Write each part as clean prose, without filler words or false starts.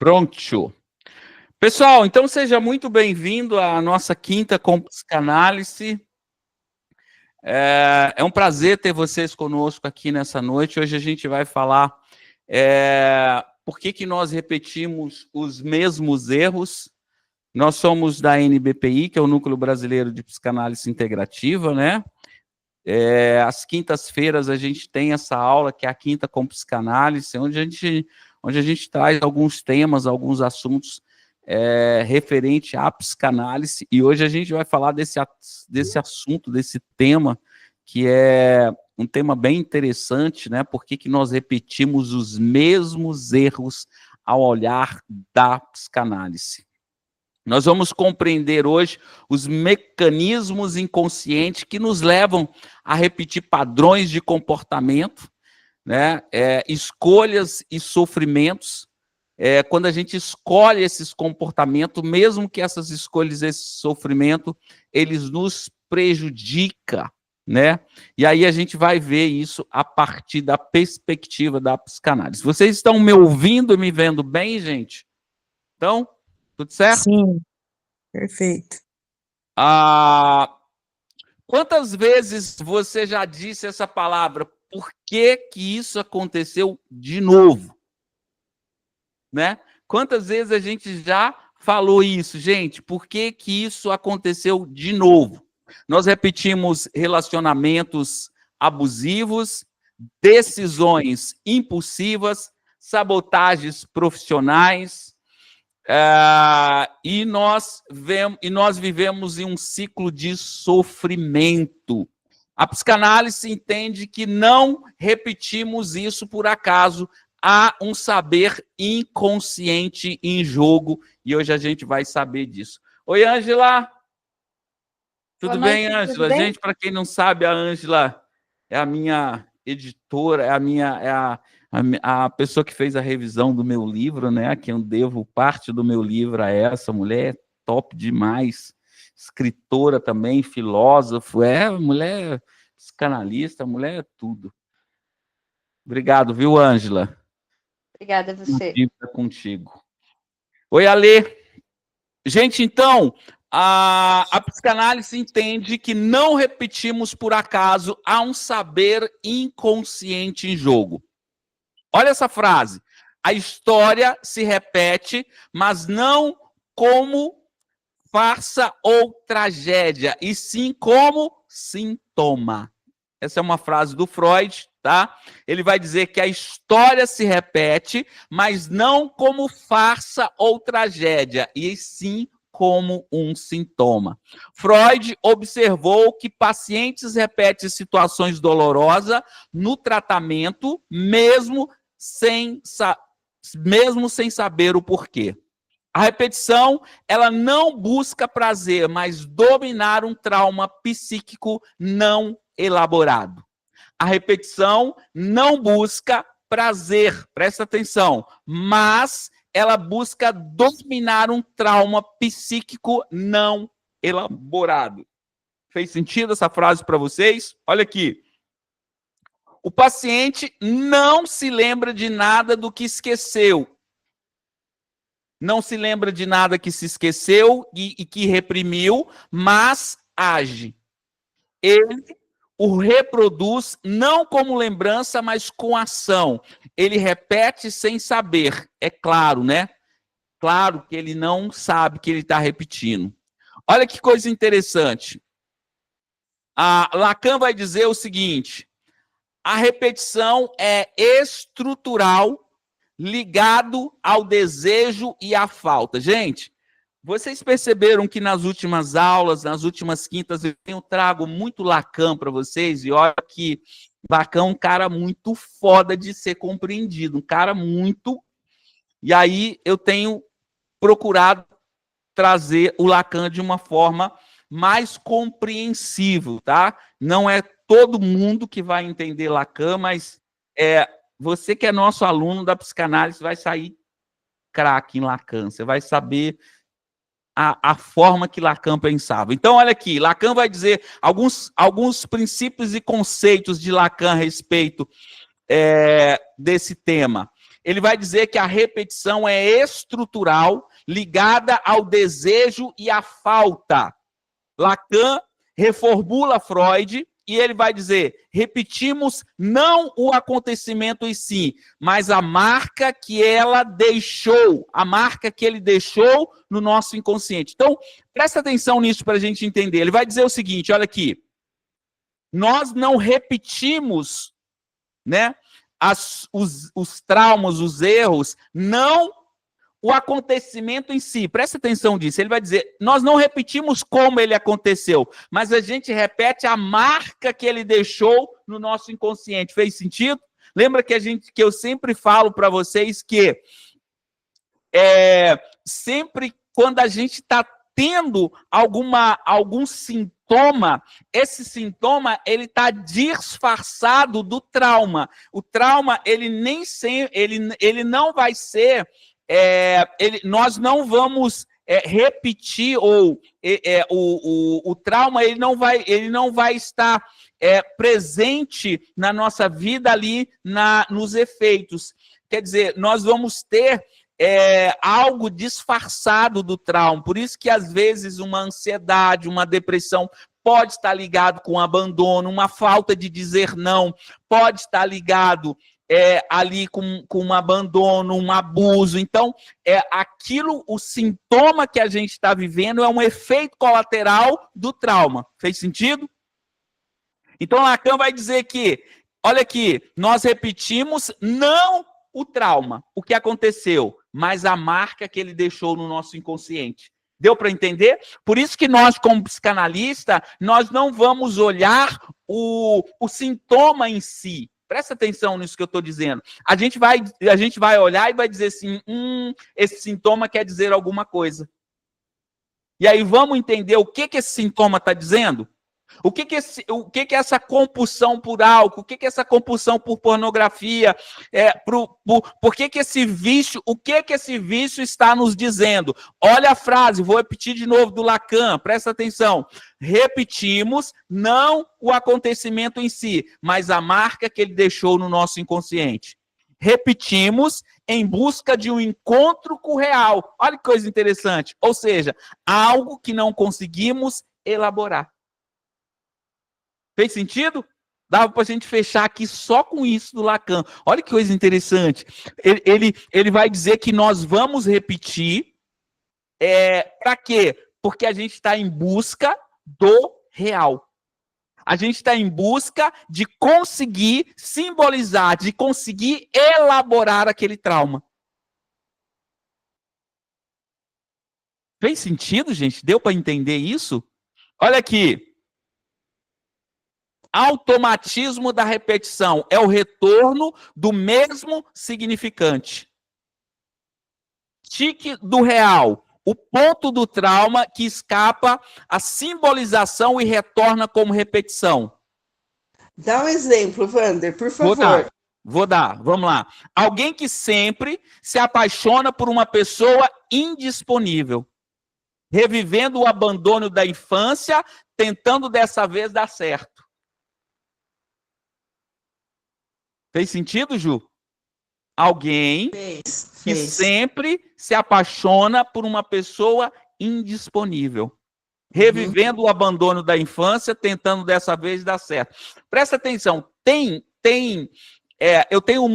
Pronto. Pessoal, então seja muito bem-vindo à nossa quinta com psicanálise. É um prazer ter vocês conosco aqui nessa noite. Hoje a gente vai falar por que nós repetimos os mesmos erros. Nós somos da NBPI, que é o Núcleo Brasileiro de Psicanálise Integrativa, né? Às quintas-feiras a gente tem essa aula, que é a Quinta com Psicanálise, onde a gente traz alguns temas, alguns assuntos referente à psicanálise, e hoje a gente vai falar desse assunto, desse tema, que é um tema bem interessante, né? Por que nós repetimos os mesmos erros ao olhar da psicanálise. Nós vamos compreender hoje os mecanismos inconscientes que nos levam a repetir padrões de comportamento, né? Escolhas e sofrimentos. Quando a gente escolhe esses comportamentos, mesmo que essas escolhas, esse sofrimento, eles nos prejudicam, né? E aí a gente vai ver isso a partir da perspectiva da psicanálise. Vocês estão me ouvindo e me vendo bem, gente? Então, tudo certo? Sim, perfeito. Quantas vezes você já disse essa palavra? Por que isso aconteceu de novo? Né? Quantas vezes a gente já falou isso, gente? Por que isso aconteceu de novo? Nós repetimos relacionamentos abusivos, decisões impulsivas, sabotagens profissionais, e nós vivemos em um ciclo de sofrimento. A psicanálise entende que não repetimos isso por acaso, há um saber inconsciente em jogo, e hoje a gente vai saber disso. Oi, Ângela! Tudo bem, Ângela? Gente, para quem não sabe, a Ângela é a minha editora, a pessoa que fez a revisão do meu livro, né? A quem eu devo parte do meu livro a essa mulher, top demais, escritora também, filósofo, mulher psicanalista, mulher é tudo. Obrigado, viu, Ângela? Obrigada a você. Contigo. Oi, Alê. Gente, então, a psicanálise entende que não repetimos por acaso, há um saber inconsciente em jogo. Olha essa frase. A história se repete, mas não como farsa ou tragédia, e sim como sintoma. Essa é uma frase do Freud, tá? Ele vai dizer que a história se repete, mas não como farsa ou tragédia, e sim como um sintoma. Freud observou que pacientes repetem situações dolorosas no tratamento, mesmo sem saber o porquê. A repetição, ela não busca prazer, mas dominar um trauma psíquico não elaborado. A repetição não busca prazer, presta atenção, mas ela busca dominar um trauma psíquico não elaborado. Fez sentido essa frase para vocês? Olha aqui. O paciente não se lembra de nada do que esqueceu. Não se lembra de nada que se esqueceu e que reprimiu, mas age. Ele o reproduz não como lembrança, mas com ação. Ele repete sem saber. É claro, né? Claro que ele não sabe que ele está repetindo. Olha que coisa interessante. Lacan vai dizer o seguinte: a repetição é estrutural, ligado ao desejo e à falta. Gente, vocês perceberam que nas últimas aulas, nas últimas quintas, eu trago muito Lacan para vocês, e olha que Lacan é um cara muito foda de ser compreendido, um cara muito... E aí eu tenho procurado trazer o Lacan de uma forma mais compreensível, tá? Não é todo mundo que vai entender Lacan, mas você que é nosso aluno da psicanálise vai sair craque em Lacan, você vai saber a forma que Lacan pensava. Então, olha aqui, Lacan vai dizer alguns princípios e conceitos de Lacan a respeito desse tema. ele vai dizer que a repetição é estrutural, ligada ao desejo e à falta. Lacan reformula Freud e ele vai dizer: repetimos não o acontecimento em si, mas a marca que ela deixou, a marca que ele deixou no nosso inconsciente. Então, presta atenção nisso para a gente entender. Ele vai dizer o seguinte, olha aqui, nós não repetimos, né, os traumas, os erros, não o acontecimento em si. Presta atenção nisso. Ele vai dizer, nós não repetimos como ele aconteceu, mas a gente repete a marca que ele deixou no nosso inconsciente. Fez sentido? Lembra que eu sempre falo para vocês que sempre quando a gente está tendo algum sintoma, esse sintoma ele está disfarçado do trauma. O trauma ele nem sempre, ele não vai ser, nós não vamos repetir ou o trauma ele não vai estar presente na nossa vida ali nos efeitos. Quer dizer, nós vamos ter algo disfarçado do trauma. Por isso que, às vezes, uma ansiedade, uma depressão pode estar ligado com abandono, uma falta de dizer não, pode estar ligado ali com um abandono, um abuso. Então, o sintoma que a gente está vivendo é um efeito colateral do trauma. Fez sentido? Então, Lacan vai dizer que, olha aqui, nós repetimos não o trauma, o que aconteceu, mas a marca que ele deixou no nosso inconsciente. Deu para entender? Por isso que nós, como psicanalista, nós não vamos olhar o sintoma em si. Presta atenção nisso que eu estou dizendo. A gente vai olhar e vai dizer assim, esse sintoma quer dizer alguma coisa. E aí vamos entender o que esse sintoma está dizendo? O que essa compulsão por álcool? O que essa compulsão por pornografia? Por que esse vício? O que esse vício está nos dizendo? Olha a frase, vou repetir de novo do Lacan, presta atenção. Repetimos não o acontecimento em si, mas a marca que ele deixou no nosso inconsciente. Repetimos em busca de um encontro com o real. Olha que coisa interessante. Ou seja, algo que não conseguimos elaborar. Fez sentido? Dava para a gente fechar aqui só com isso do Lacan. Olha que coisa interessante. Ele vai dizer que nós vamos repetir. Para quê? Porque a gente está em busca do real. A gente está em busca de conseguir simbolizar, de conseguir elaborar aquele trauma. Fez sentido, gente? Deu para entender isso? Olha aqui. Automatismo da repetição é o retorno do mesmo significante. Tique do real, o ponto do trauma que escapa à simbolização e retorna como repetição. Dá um exemplo, Wander, por favor. Vou dar, vamos lá. Alguém que sempre se apaixona por uma pessoa indisponível, revivendo o abandono da infância, tentando dessa vez dar certo. Fez sentido, Ju? Alguém que sempre se apaixona por uma pessoa indisponível. Revivendo o abandono da infância, tentando dessa vez dar certo. Presta atenção, eu tenho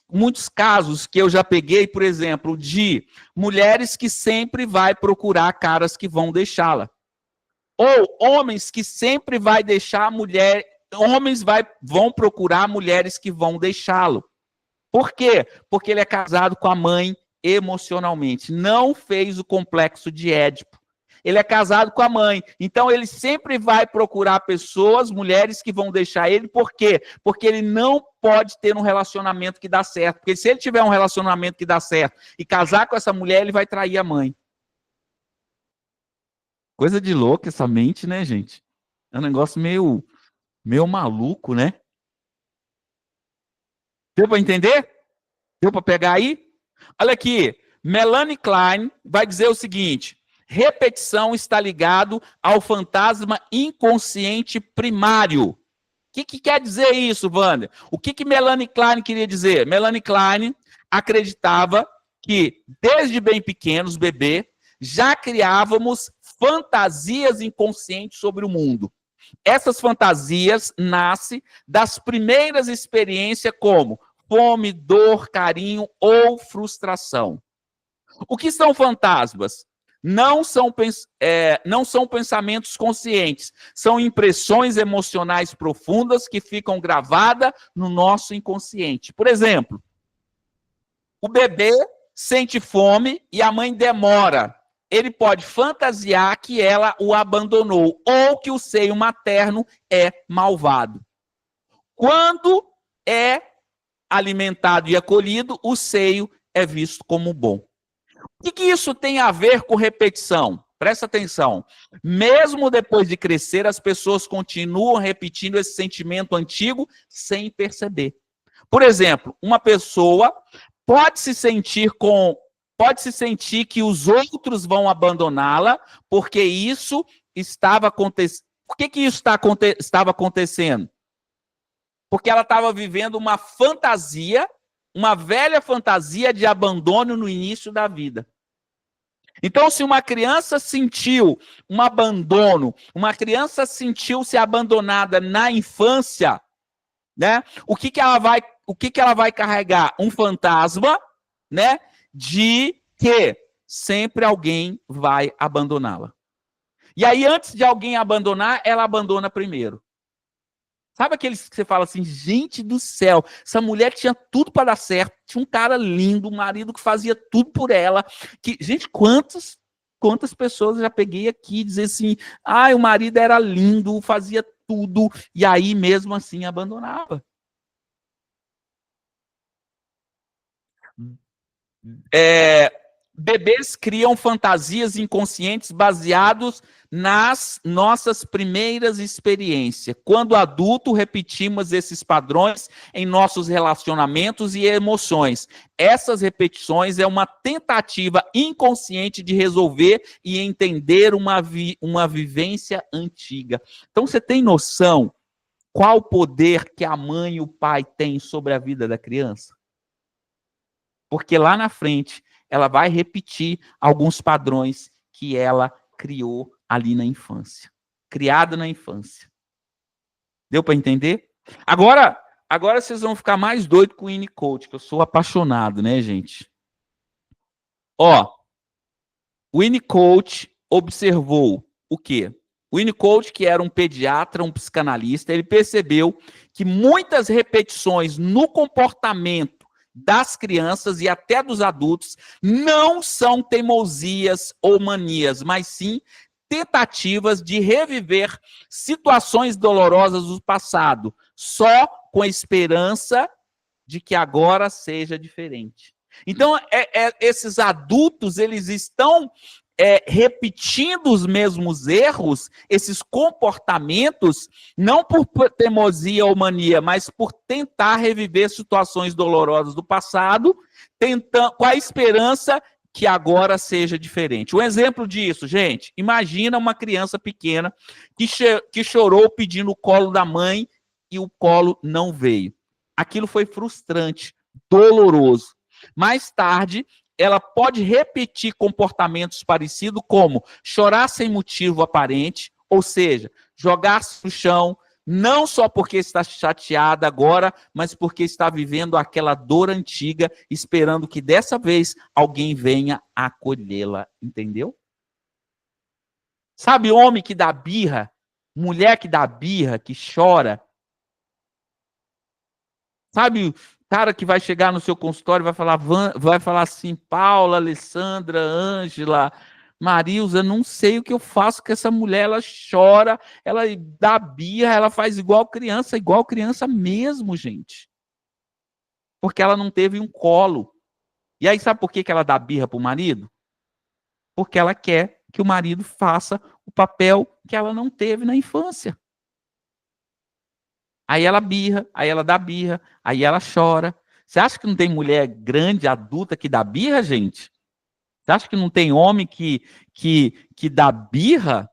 muitos casos que eu já peguei, por exemplo, de mulheres que sempre vai procurar caras que vão deixá-la. Ou homens que sempre vai deixar a mulher... Homens vão procurar mulheres que vão deixá-lo. Por quê? Porque ele é casado com a mãe emocionalmente. Não fez o complexo de Édipo. Ele é casado com a mãe. Então, ele sempre vai procurar pessoas, mulheres que vão deixar ele. Por quê? Porque ele não pode ter um relacionamento que dá certo. Porque se ele tiver um relacionamento que dá certo e casar com essa mulher, ele vai trair a mãe. Coisa de louco essa mente, né, gente? É um negócio meio maluco, né? Deu para entender? Deu para pegar aí? Olha aqui, Melanie Klein vai dizer o seguinte: repetição está ligado ao fantasma inconsciente primário. O que quer dizer isso, Wander? O que Melanie Klein queria dizer? Melanie Klein acreditava que, desde bem pequenos, bebê, já criávamos fantasias inconscientes sobre o mundo. Essas fantasias nascem das primeiras experiências como fome, dor, carinho ou frustração. O que são fantasmas? Não são pensamentos conscientes, são impressões emocionais profundas que ficam gravadas no nosso inconsciente. Por exemplo, o bebê sente fome e a mãe demora. Ele pode fantasiar que ela o abandonou ou que o seio materno é malvado. Quando é alimentado e acolhido, o seio é visto como bom. O que isso tem a ver com repetição? Presta atenção. Mesmo depois de crescer, as pessoas continuam repetindo esse sentimento antigo sem perceber. Por exemplo, uma pessoa pode se sentir que os outros vão abandoná-la, porque isso estava acontecendo. Por que isso estava acontecendo? Porque ela estava vivendo uma fantasia, uma velha fantasia de abandono no início da vida. Então, se uma criança sentiu um abandono, uma criança sentiu-se abandonada na infância, né? O que ela vai carregar? Um fantasma, né? De que sempre alguém vai abandoná-la. E aí, antes de alguém abandonar, ela abandona primeiro. Sabe aqueles que você fala assim, gente do céu, essa mulher tinha tudo para dar certo, tinha um cara lindo, um marido que fazia tudo por ela. Gente, quantas pessoas eu já peguei aqui e dizer assim, o marido era lindo, fazia tudo, e aí mesmo assim abandonava. Bebês criam fantasias inconscientes baseados nas nossas primeiras experiências. Quando adulto, repetimos esses padrões em nossos relacionamentos e emoções. Essas repetições é uma tentativa inconsciente de resolver e entender uma vivência antiga. Então, você tem noção qual o poder que a mãe e o pai têm sobre a vida da criança? Porque lá na frente, ela vai repetir alguns padrões que ela criou ali na infância. Criada na infância. Deu para entender? Agora vocês vão ficar mais doidos com o Winnicott, que eu sou apaixonado, né, gente? Ó, o Winnicott observou o quê? O Winnicott, que era um pediatra, um psicanalista, ele percebeu que muitas repetições no comportamento das crianças e até dos adultos não são teimosias ou manias, mas sim tentativas de reviver situações dolorosas do passado, só com a esperança de que agora seja diferente. Então, esses adultos, eles estão repetindo os mesmos erros, esses comportamentos, não por teimosia ou mania, mas por tentar reviver situações dolorosas do passado, com a esperança que agora seja diferente. Um exemplo disso, gente, imagina uma criança pequena que chorou pedindo o colo da mãe e o colo não veio. Aquilo foi frustrante, doloroso. Mais tarde, ela pode repetir comportamentos parecidos, como chorar sem motivo aparente, ou seja, jogar-se no chão, não só porque está chateada agora, mas porque está vivendo aquela dor antiga, esperando que dessa vez alguém venha acolhê-la, entendeu? Sabe homem que dá birra, mulher que dá birra, que chora? Sabe cara que vai chegar no seu consultório e vai falar assim, Paula, Alessandra, Ângela, Marilza, não sei o que eu faço com essa mulher, ela chora, ela dá birra, ela faz igual criança mesmo, gente. Porque ela não teve um colo. E aí sabe por que ela dá birra pro marido? Porque ela quer que o marido faça o papel que ela não teve na infância. Aí ela birra, aí ela dá birra, aí ela chora. Você acha que não tem mulher grande, adulta, que dá birra, gente? Você acha que não tem homem que dá birra?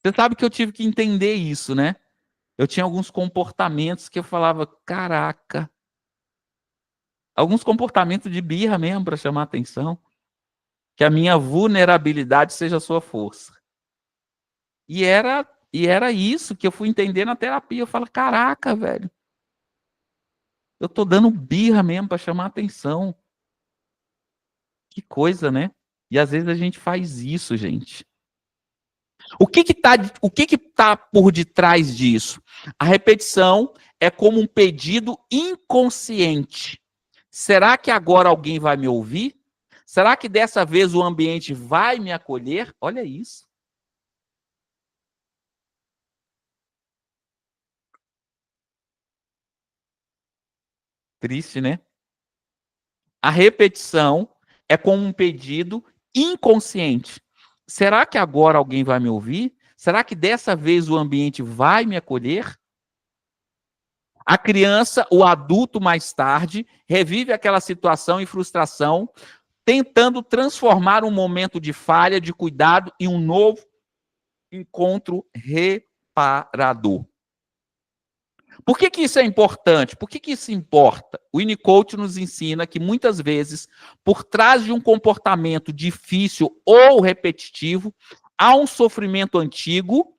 Você sabe que eu tive que entender isso, né? Eu tinha alguns comportamentos que eu falava, caraca. Alguns comportamentos de birra mesmo, para chamar atenção. Que a minha vulnerabilidade seja a sua força. E era isso que eu fui entender na terapia. Eu falo, caraca, velho. Eu tô dando birra mesmo para chamar atenção. Que coisa, né? E às vezes a gente faz isso, gente. O que tá por detrás disso? A repetição é como um pedido inconsciente. Será que agora alguém vai me ouvir? Será que dessa vez o ambiente vai me acolher? Olha isso. Triste, né? A repetição é como um pedido inconsciente. Será que agora alguém vai me ouvir? Será que dessa vez o ambiente vai me acolher? A criança, o adulto mais tarde, revive aquela situação e frustração, tentando transformar um momento de falha, de cuidado, em um novo encontro reparador. Por que isso é importante? Por que isso importa? O Winnicott nos ensina que muitas vezes, por trás de um comportamento difícil ou repetitivo, há um sofrimento antigo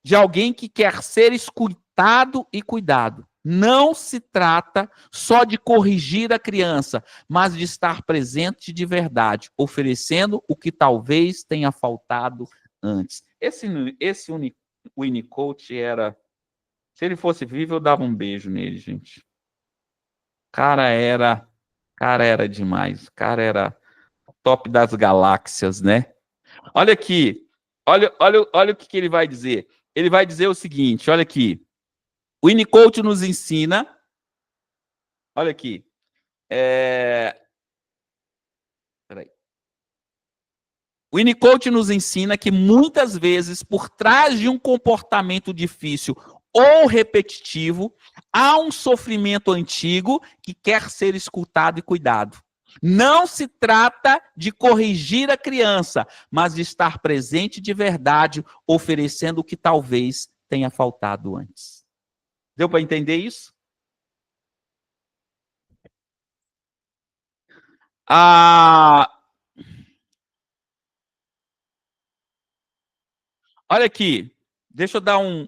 de alguém que quer ser escutado e cuidado. Não se trata só de corrigir a criança, mas de estar presente de verdade, oferecendo o que talvez tenha faltado antes. Esse Winnicott era... Se ele fosse vivo, eu dava um beijo nele, gente. Cara era demais. Cara era top das galáxias, né? Olha aqui. Olha o que ele vai dizer. Ele vai dizer o seguinte, olha aqui. O Winnicott nos ensina... Olha aqui. Peraí. O Winnicott nos ensina que muitas vezes, por trás de um comportamento difícil ou repetitivo, há um sofrimento antigo que quer ser escutado e cuidado. Não se trata de corrigir a criança, mas de estar presente de verdade, oferecendo o que talvez tenha faltado antes. Deu para entender isso? Olha aqui, deixa eu dar um...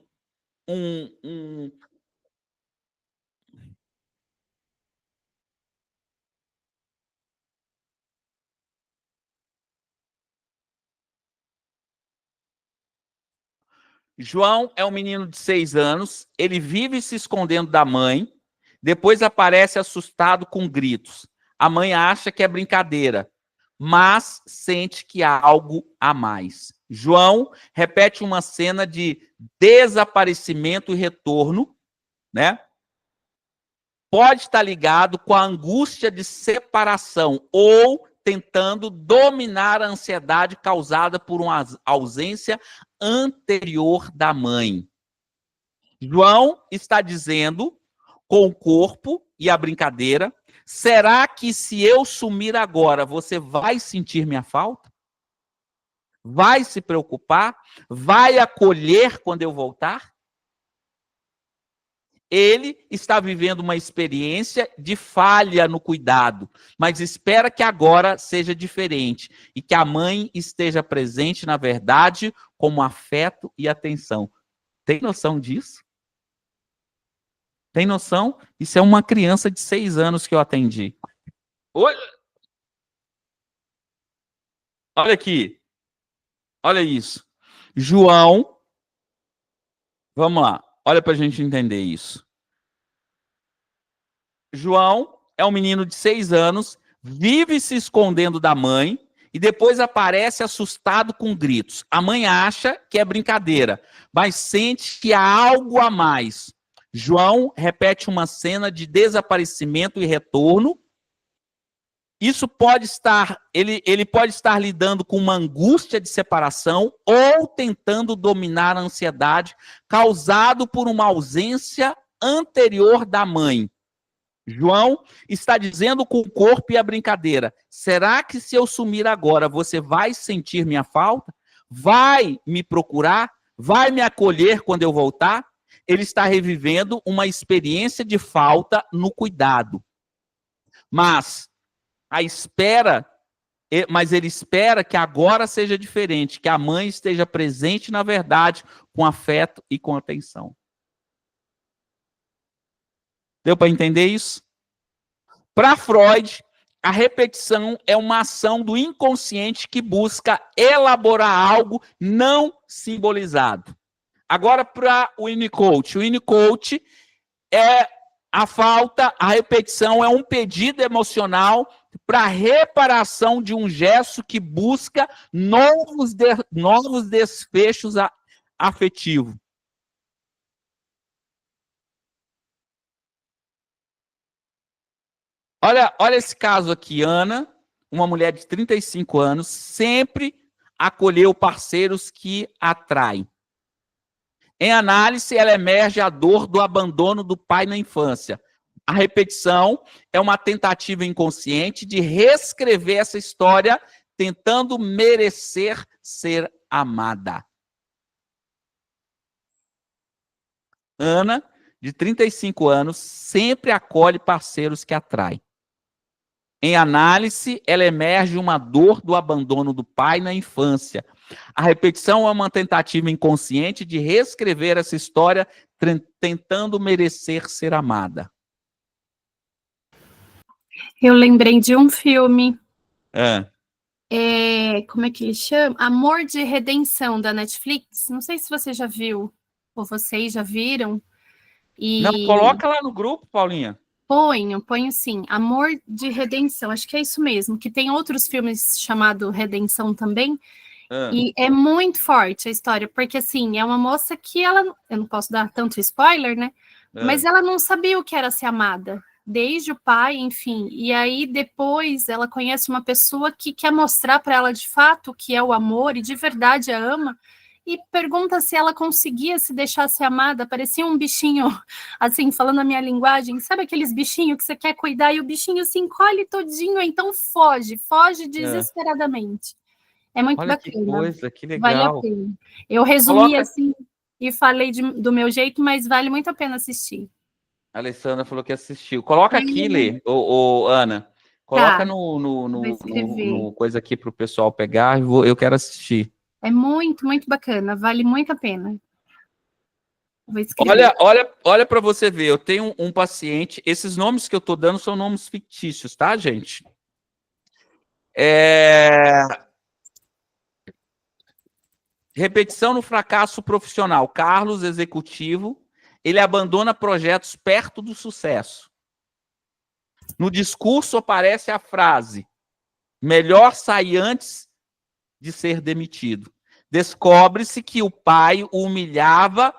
João é um menino de 6 anos, ele vive se escondendo da mãe, depois aparece assustado com gritos. A mãe acha que é brincadeira, mas sente que há algo a mais. João repete uma cena de desaparecimento e retorno, né? Pode estar ligado com a angústia de separação ou tentando dominar a ansiedade causada por uma ausência anterior da mãe. João está dizendo, com o corpo e a brincadeira, será que se eu sumir agora, você vai sentir minha falta? Vai se preocupar? Vai acolher quando eu voltar? Ele está vivendo uma experiência de falha no cuidado, mas espera que agora seja diferente e que a mãe esteja presente, na verdade, como afeto e atenção. Tem noção disso? Tem noção? Isso é uma criança de 6 anos que eu atendi. Olha aqui. Olha isso. João, vamos lá. Olha para a gente entender isso. João é um menino de 6 anos, vive se escondendo da mãe e depois aparece assustado com gritos. A mãe acha que é brincadeira, mas sente que há algo a mais. João repete uma cena de desaparecimento e retorno. Isso pode estar, ele pode estar lidando com uma angústia de separação ou tentando dominar a ansiedade causado por uma ausência anterior da mãe. João está dizendo com o corpo e a brincadeira: será que se eu sumir agora, você vai sentir minha falta? Vai me procurar? Vai me acolher quando eu voltar? Ele está revivendo uma experiência de falta no cuidado. Mas ele espera que agora seja diferente, que a mãe esteja presente na verdade, com afeto e com atenção. Deu para entender isso? Para Freud, a repetição é uma ação do inconsciente que busca elaborar algo não simbolizado. Agora, para o Winnicott. O Winnicott é a repetição é um pedido emocional para reparação de um gesto que busca novos desfechos afetivos. Olha esse caso aqui, Ana, uma mulher de 35 anos, sempre acolheu parceiros que atraem. Em análise, ela emerge a dor do abandono do pai na infância. A repetição é uma tentativa inconsciente de reescrever essa história, tentando merecer ser amada. Ana, de 35 anos, sempre acolhe parceiros que atraem. Em análise, ela emerge uma dor do abandono do pai na infância. A repetição é uma tentativa inconsciente de reescrever essa história, tentando merecer ser amada. Eu lembrei de um filme. É. Como é que ele chama? Amor de Redenção, da Netflix. Não sei se você já viu, ou vocês já viram. Não, coloca lá no grupo, Paulinha. Ponho sim. Amor de Redenção, acho que é isso mesmo, que tem outros filmes chamado Redenção também, e é muito forte a história, porque assim, é uma moça que eu não posso dar tanto spoiler, né? Mas ela não sabia o que era ser amada, desde o pai, enfim, e aí depois ela conhece uma pessoa que quer mostrar para ela de fato o que é o amor, e de verdade a ama, e pergunta se ela conseguia se deixar ser amada. Parecia um bichinho, assim, falando a minha linguagem, sabe aqueles bichinhos que você quer cuidar e o bichinho se encolhe todinho, então foge desesperadamente. É muito Olha bacana. Que coisa, que legal. Vale a pena. Eu resumi assim e falei do meu jeito, mas vale muito a pena assistir. A Alessandra falou que assistiu. Coloca aqui, Lê, Ana. Coloca Tá. no coisa aqui para o pessoal pegar, eu quero assistir. É muito, muito bacana, vale muito a pena. Vou escrever. Olha para você ver, eu tenho um paciente, esses nomes que eu estou dando são nomes fictícios, tá, gente? Repetição no fracasso profissional. Carlos, executivo, ele abandona projetos perto do sucesso. No discurso aparece a frase: melhor sair antes de ser demitido. Descobre-se que o pai o humilhava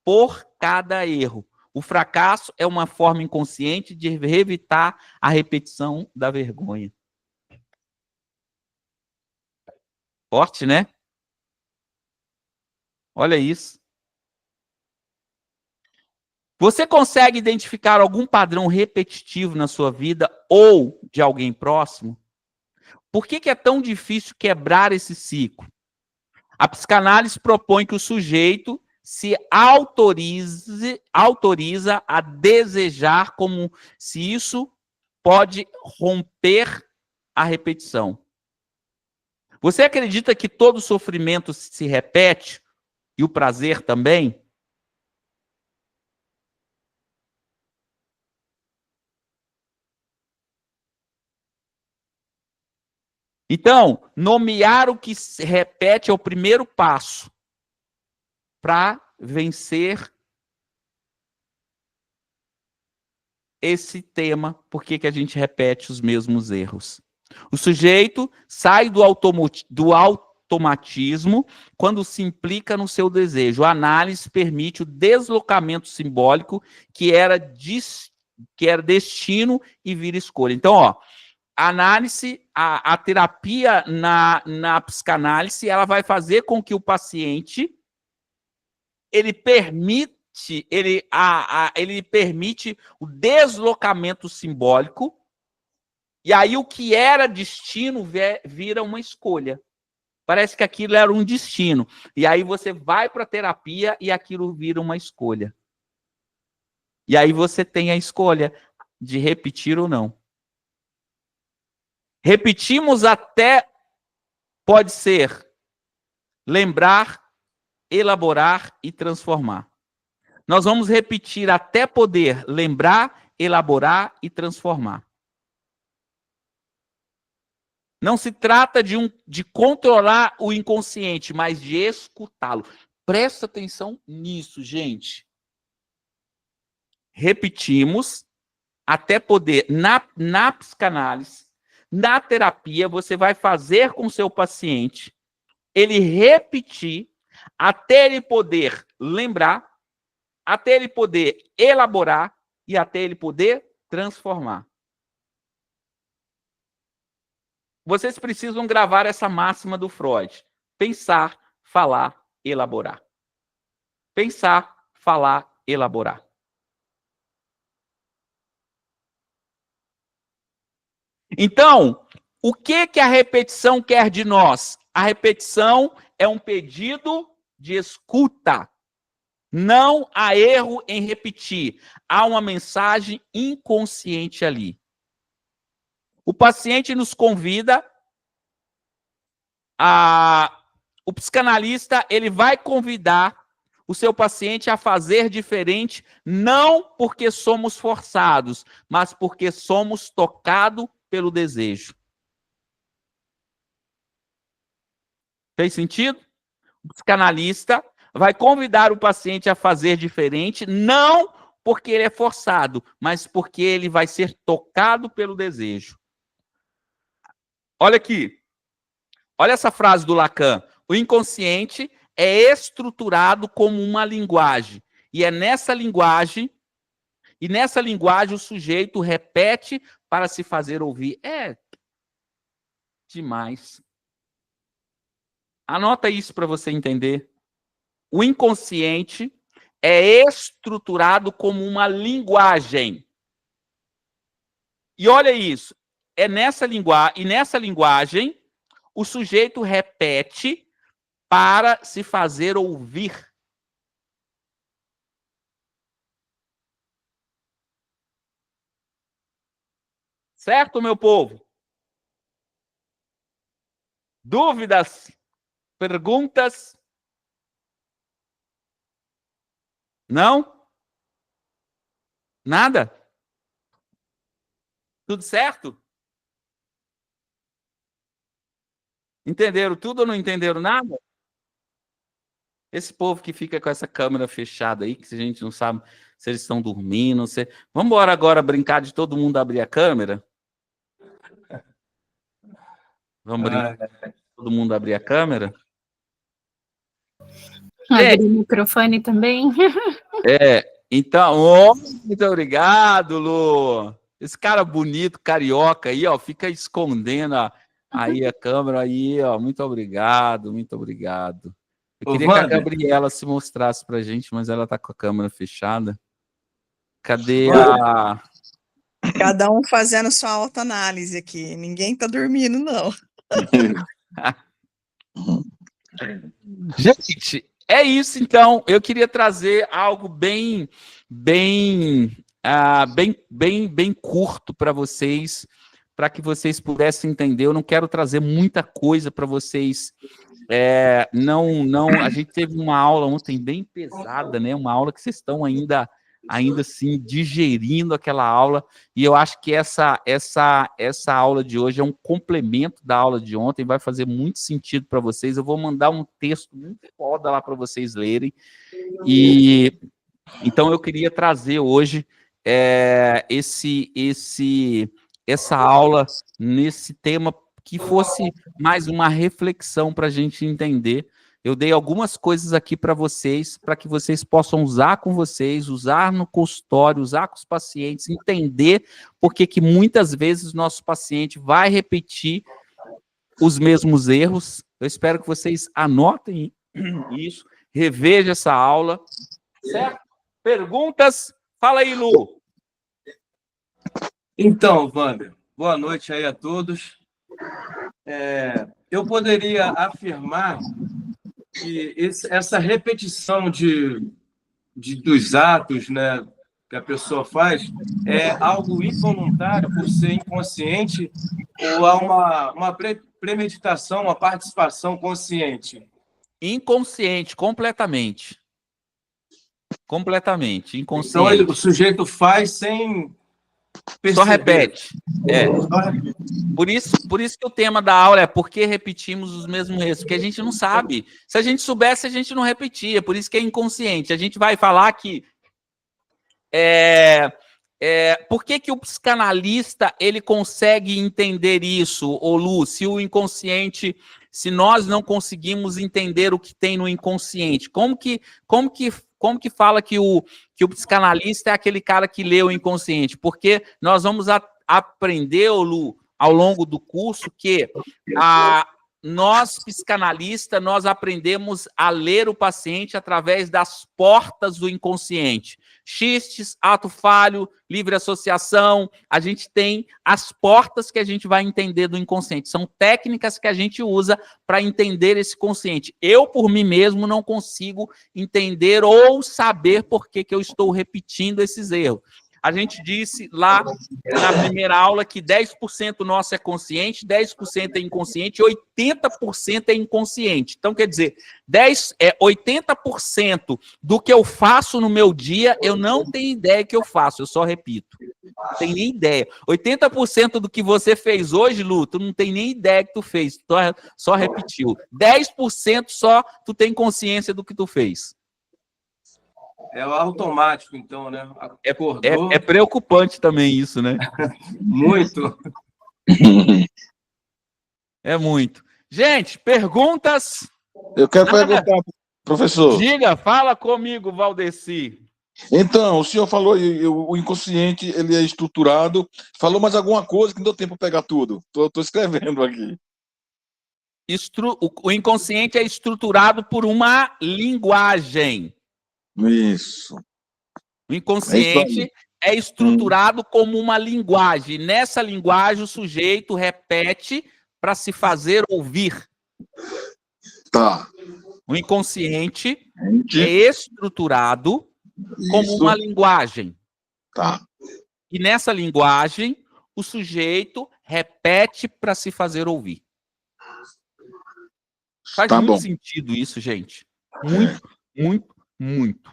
por cada erro. O fracasso é uma forma inconsciente de evitar a repetição da vergonha. Forte, né? Olha isso. Você consegue identificar algum padrão repetitivo na sua vida ou de alguém próximo? Por que é tão difícil quebrar esse ciclo? A psicanálise propõe que o sujeito se autoriza a desejar, como se isso pode romper a repetição. Você acredita que todo sofrimento se repete e o prazer também? Então, nomear o que se repete é o primeiro passo para vencer esse tema, por que a gente repete os mesmos erros. O sujeito sai do automatismo quando se implica no seu desejo. A análise permite o deslocamento simbólico que era destino e vira escolha. Então, a análise, a terapia na psicanálise, ela vai fazer com que o paciente ele permita ele permite o deslocamento simbólico, e aí o que era destino vira uma escolha. Parece que aquilo era um destino. E aí você vai para a terapia e aquilo vira uma escolha. E aí você tem a escolha de repetir ou não. Repetimos até, pode ser, lembrar, elaborar e transformar. Nós vamos repetir até poder lembrar, elaborar e transformar. Não se trata de controlar o inconsciente, mas de escutá-lo. Presta atenção nisso, gente. Repetimos até poder, na psicanálise, na terapia, você vai fazer com o seu paciente ele repetir até ele poder lembrar, até ele poder elaborar e até ele poder transformar. Vocês precisam gravar essa máxima do Freud. Pensar, falar, elaborar. Pensar, falar, elaborar. Então, o que a repetição quer de nós? A repetição é um pedido de escuta. Não há erro em repetir. Há uma mensagem inconsciente ali. O paciente nos convida, o psicanalista ele vai convidar o seu paciente a fazer diferente, não porque somos forçados, mas porque somos tocados pelo desejo. Fez sentido? O psicanalista vai convidar o paciente a fazer diferente, não porque ele é forçado, mas porque ele vai ser tocado pelo desejo. Olha aqui. Olha essa frase do Lacan. O inconsciente é estruturado como uma linguagem. E nessa linguagem o sujeito repete para se fazer ouvir. É demais. Anota isso para você entender. O inconsciente é estruturado como uma linguagem. E olha isso. Nessa linguagem, o sujeito repete para se fazer ouvir. Certo, meu povo? Dúvidas? Perguntas? Não? Nada? Tudo certo? Entenderam tudo ou não entenderam nada? Esse povo que fica com essa câmera fechada aí, que a gente não sabe se eles estão dormindo. Vamos embora agora brincar de todo mundo abrir a câmera? Vamos brincar de todo mundo abrir a câmera? Abrir o microfone também. Então, muito obrigado, Lu. Esse cara bonito, carioca aí, ó, fica escondendo aí a câmera aí, ó. Muito obrigado, muito obrigado. Eu queria que a Gabriela se mostrasse pra gente, mas ela tá com a câmera fechada. Cadê a... Cada um fazendo sua autoanálise aqui. Ninguém tá dormindo, não. Gente, é isso, então. Eu queria trazer algo bem curto para vocês, para que vocês pudessem entender. Eu não quero trazer muita coisa para vocês. A gente teve uma aula ontem bem pesada, né? Uma aula que vocês estão ainda assim digerindo aquela aula, e eu acho que essa aula de hoje é um complemento da aula de ontem, vai fazer muito sentido para vocês. Eu vou mandar um texto muito foda lá para vocês lerem, e então eu queria trazer hoje essa aula nesse tema que fosse mais uma reflexão para a gente entender. Eu dei algumas coisas aqui para vocês, para que vocês possam usar com vocês, usar no consultório, usar com os pacientes, entender porque que muitas vezes o nosso paciente vai repetir os mesmos erros. Eu espero que vocês anotem isso, revejam essa aula, certo? Perguntas? Fala aí, Lu. Então, Wander, boa noite aí a todos. Eu poderia afirmar que essa repetição dos atos, né, que a pessoa faz é algo involuntário por ser inconsciente ou há uma premeditação, uma participação consciente? Inconsciente, completamente. Completamente, Então, inconsciente. o sujeito faz sem perceber. Só repete. Por isso que o tema da aula é por que repetimos os mesmos erros? Porque a gente não sabe. Se a gente soubesse, a gente não repetia. Por isso que é inconsciente. A gente vai falar que por que o psicanalista ele consegue entender isso, ô Lu? Se o inconsciente, se nós não conseguimos entender o que tem no inconsciente, como que fala que o psicanalista é aquele cara que lê o inconsciente? Porque nós vamos aprender, ô Lu, ao longo do curso, que nós, psicanalistas, nós aprendemos a ler o paciente através das portas do inconsciente. Xistes, ato falho, livre associação, a gente tem as portas que a gente vai entender do inconsciente. São técnicas que a gente usa para entender esse consciente. Eu, por mim mesmo, não consigo entender ou saber por que eu estou repetindo esses erros. A gente disse lá na primeira aula que 10% nosso é consciente, 10% é inconsciente e 80% é inconsciente. Então, quer dizer, 80% do que eu faço no meu dia, eu não tenho ideia que eu faço, eu só repito. Não tenho nem ideia. 80% do que você fez hoje, Lu, tu não tem nem ideia que tu fez, tu só repetiu. 10% só tu tem consciência do que tu fez. É o automático, então, né? Acordou. É preocupante também isso, né? Muito. É muito. Gente, perguntas? Eu quero perguntar, professor. Diga, fala comigo, Valdeci. Então, o senhor falou, o inconsciente, ele é estruturado. Falou mais alguma coisa que não deu tempo para pegar tudo. Estou escrevendo aqui. O inconsciente é estruturado por uma linguagem. Isso. O inconsciente é estruturado como uma linguagem. Nessa linguagem, o sujeito repete para se fazer ouvir. Tá. O inconsciente é estruturado como uma linguagem. Tá. E nessa linguagem, o sujeito repete para se fazer ouvir. Faz muito sentido isso, gente. Muito.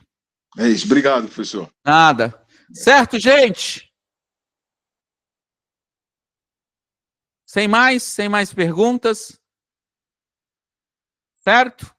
É isso. Obrigado, professor. Nada. Certo, gente? Sem mais perguntas? Certo?